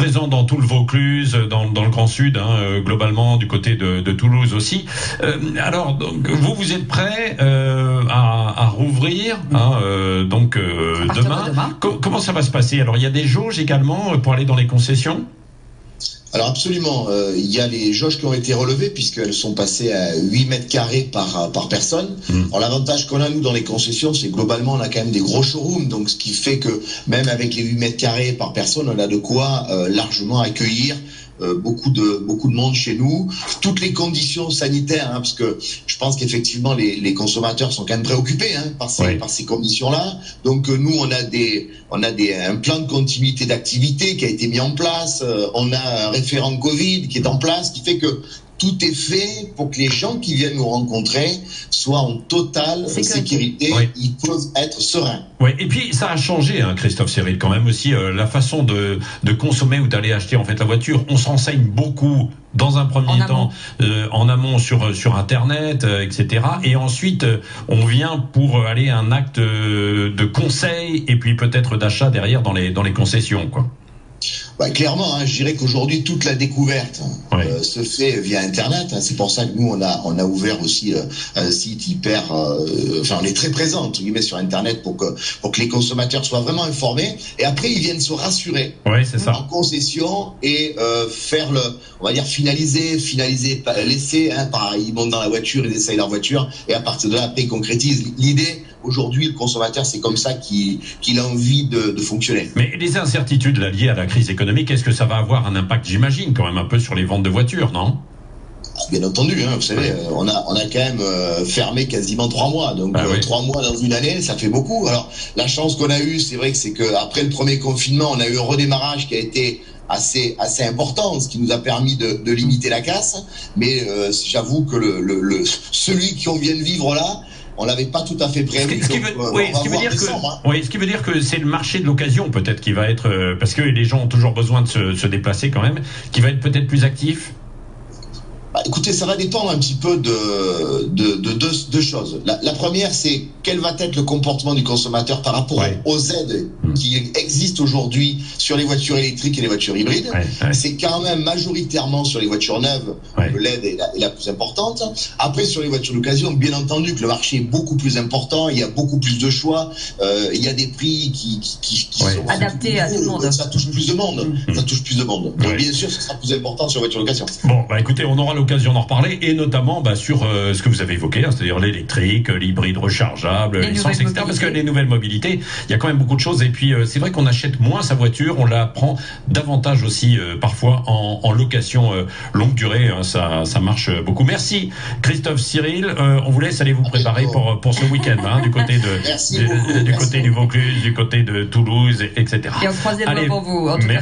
présent dans tout le Vaucluse, dans le Grand Sud, globalement du côté de Toulouse aussi. Alors, donc, vous êtes prêts à rouvrir demain. Comment ça va se passer? Alors, il y a des jauges également pour aller dans les concessions? Alors absolument, il y a les jauges qui ont été relevées puisqu'elles sont passées à 8 mètres carrés par personne. Alors l'avantage qu'on a nous dans les concessions, c'est globalement on a quand même des gros showrooms, donc ce qui fait que même avec les 8 mètres carrés par personne, on a de quoi largement accueillir beaucoup de monde chez nous. Toutes les conditions sanitaires, parce que je pense qu'effectivement les consommateurs sont quand même préoccupés par ces conditions-là. Donc nous on a un plan de continuité d'activité qui a été mis en place. On a un référent Covid qui est en place, qui fait que tout est fait pour que les gens qui viennent nous rencontrer soient en totale sécurité. Ils peuvent être sereins. Oui, et puis ça a changé, Christophe Cyril, quand même aussi, la façon de consommer ou d'aller acheter en fait la voiture. On se renseigne beaucoup dans un premier temps en amont sur Internet, etc. Et ensuite, on vient pour aller à un acte de conseil et puis peut-être d'achat derrière dans les concessions, quoi. Clairement, je dirais qu'aujourd'hui toute la découverte se fait via Internet. C'est pour ça que nous on a ouvert aussi un site hyper, on est très présent entre guillemets sur Internet pour que les consommateurs soient vraiment informés. Et après ils viennent se rassurer en concession et faire finaliser l'essai. Ils montent dans la voiture, ils essayent leur voiture et à partir de là après ils concrétisent. L'idée aujourd'hui, le consommateur, c'est comme ça qu'il a envie de fonctionner. Mais les incertitudes liées à la crise économique, est-ce que ça va avoir un impact, j'imagine, quand même un peu sur les ventes de voitures, non? Bien entendu, vous savez, on a quand même fermé quasiment 3 mois. Donc 3 mois dans une année, ça fait beaucoup. Alors la chance qu'on a eue, c'est vrai que c'est qu'après le premier confinement, on a eu un redémarrage qui a été assez important, ce qui nous a permis de limiter la casse. Mais j'avoue que celui qu'on vient de vivre là, on l'avait pas tout à fait prévu. Ce qui veut dire que c'est le marché de l'occasion peut-être qui va être, parce que les gens ont toujours besoin de se déplacer quand même, qui va être peut-être plus actif. Écoutez, ça va dépendre un petit peu de deux choses. La première, c'est quel va être le comportement du consommateur par rapport aux aides qui existent aujourd'hui sur les voitures électriques et les voitures hybrides. C'est quand même majoritairement sur les voitures neuves que l'aide est la plus importante. Après, sur les voitures d'occasion, bien entendu que le marché est beaucoup plus important, il y a beaucoup plus de choix, il y a des prix qui sont adaptés à tout le monde. Ça touche plus de monde. Ça touche plus de monde. Donc bien sûr, ce sera plus important sur les voitures d'occasion. Bon, écoutez, on aura l'occasion d'en reparler et notamment sur ce que vous avez évoqué, c'est-à-dire l'électrique, l'hybride rechargeable, l'essence, etc. Parce que les nouvelles mobilités, il y a quand même beaucoup de choses. Et puis c'est vrai qu'on achète moins sa voiture, on la prend davantage aussi parfois en location longue durée. Ça marche beaucoup. Merci Christophe Cyril. On vous laisse aller vous préparer pour ce week-end du côté du côté du Vaucluse, du côté de Toulouse, etc. Et on croise les doigts pour vous. En tout cas,